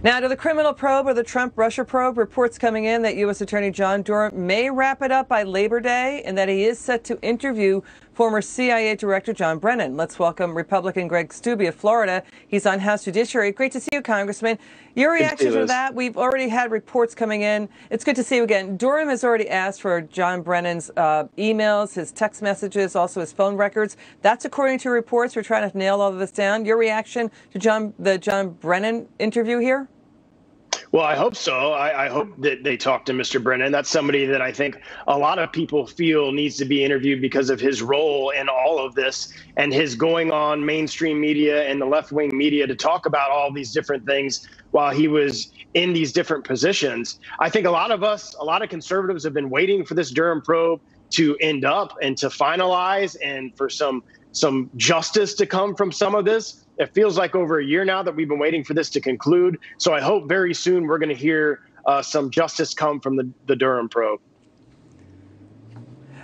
Now to the criminal probe or the Trump-Russia probe, reports coming in that U.S. Attorney John Durham may wrap it up by Labor Day and that he is set to interview former CIA Director John Brennan. Let's welcome Republican Greg Steube of Florida. He's on House Judiciary. Great to see you, Congressman. Your reaction to that? We've already had reports coming in. It's good to see you again. Durham has already asked for John Brennan's emails, his text messages, also his phone records. That's according to reports. We're trying to nail all of this down. Your reaction to the John Brennan interview here? Well, I hope so. I hope that they talk to Mr. Brennan. That's somebody that I think a lot of people feel needs to be interviewed because of his role in all of this and his going on mainstream media and the left-wing media to talk about all these different things while he was in these different positions. I think a lot of conservatives have been waiting for this Durham probe to end up and to finalize and for some justice to come from some of this. It feels like over a year now that we've been waiting for this to conclude. So I hope very soon we're going to hear some justice come from the Durham probe.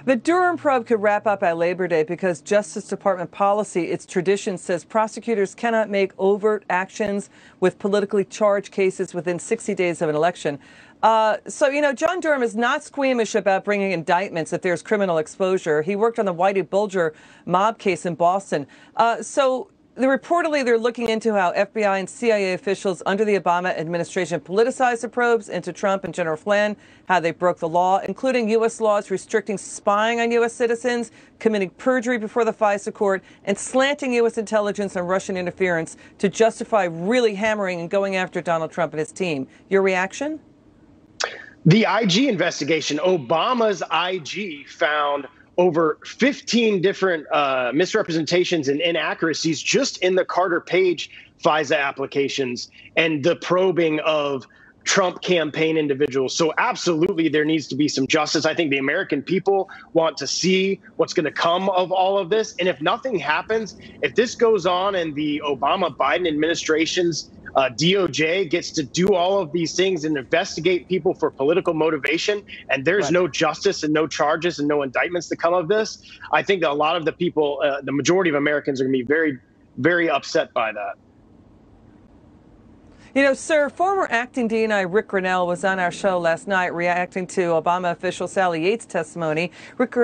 The Durham probe could wrap up by Labor Day because Justice Department policy, its tradition, says prosecutors cannot make overt actions with politically charged cases within 60 days of an election. So, John Durham is not squeamish about bringing indictments if there's criminal exposure. He worked on the Whitey Bulger mob case in Boston. Reportedly, they're looking into how FBI and CIA officials under the Obama administration politicized the probes into Trump and General Flynn, how they broke the law, including U.S. laws restricting spying on U.S. citizens, committing perjury before the FISA court, and slanting U.S. intelligence on Russian interference to justify really hammering and going after Donald Trump and his team. Your reaction? The IG investigation, Obama's IG found over 15 different misrepresentations and inaccuracies just in the Carter Page FISA applications and the probing of Trump campaign individuals. So absolutely, there needs to be some justice. I think the American people want to see what's going to come of all of this. And if nothing happens, if this goes on and the Obama-Biden administration's DOJ gets to do all of these things and investigate people for political motivation, and there's no justice and no charges and no indictments to come of this, I think that a lot of the people, the majority of Americans are going to be very, very upset by that. Sir, former acting DNI Rick Grinnell was on our show last night reacting to Obama official Sally Yates' testimony.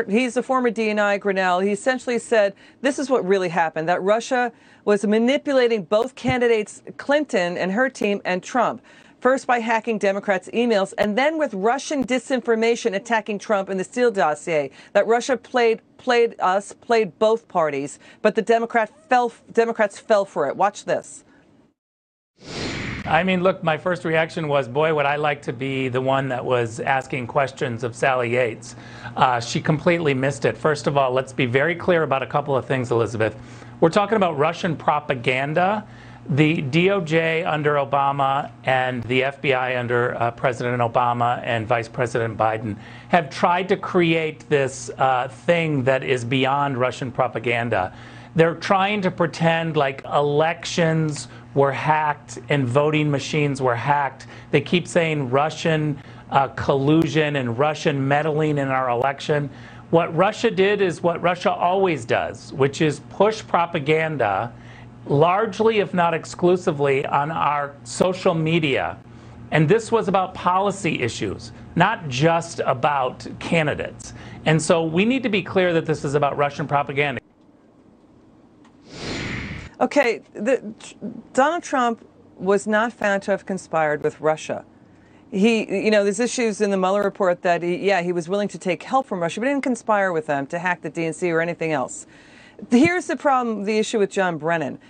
He's a former DNI Grinnell. He essentially said this is what really happened, that Russia was manipulating both candidates, Clinton and her team, and Trump. First by hacking Democrats' emails, and then with Russian disinformation attacking Trump in the Steele dossier. That Russia played both parties, but the Democrats fell for it. Watch this. I mean, look, my first reaction was, boy, would I like to be the one that was asking questions of Sally Yates. She completely missed it. First of all, let's be very clear about a couple of things, Elizabeth. We're talking about Russian propaganda. The DOJ under Obama and the FBI under President Obama and Vice President Biden have tried to create this thing that is beyond Russian propaganda. They're trying to pretend like elections were hacked and voting machines were hacked. They keep saying Russian collusion and Russian meddling in our election. What Russia did is what Russia always does, which is push propaganda largely, if not exclusively, on our social media. And this was about policy issues, not just about candidates. And so we need to be clear that this is about Russian propaganda. Okay, Donald Trump was not found to have conspired with Russia. There's issues in the Mueller report that he was willing to take help from Russia, but didn't conspire with them to hack the DNC or anything else. Here's the problem, the issue with John Brennan.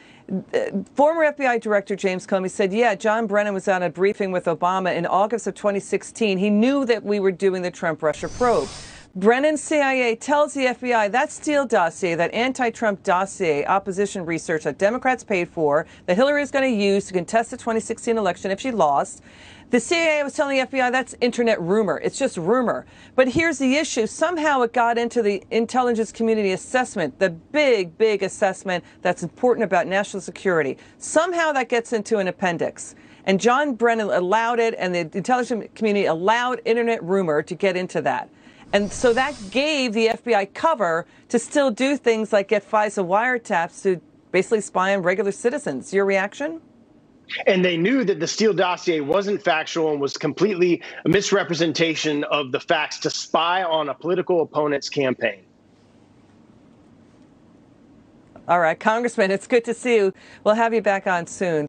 Former FBI Director James Comey said, John Brennan was on a briefing with Obama in August of 2016. He knew that we were doing the Trump-Russia probe. Brennan's CIA tells the FBI that Steele dossier, that anti-Trump dossier, opposition research that Democrats paid for, that Hillary is going to use to contest the 2016 election if she lost. The CIA was telling the FBI that's internet rumor. It's just rumor. But here's the issue. Somehow it got into the intelligence community assessment, the big assessment that's important about national security. Somehow that gets into an appendix. And John Brennan allowed it, and the intelligence community allowed internet rumor to get into that. And so that gave the FBI cover to still do things like get FISA wiretaps to basically spy on regular citizens. Your reaction? And they knew that the Steele dossier wasn't factual and was completely a misrepresentation of the facts to spy on a political opponent's campaign. All right, Congressman, it's good to see you. We'll have you back on soon.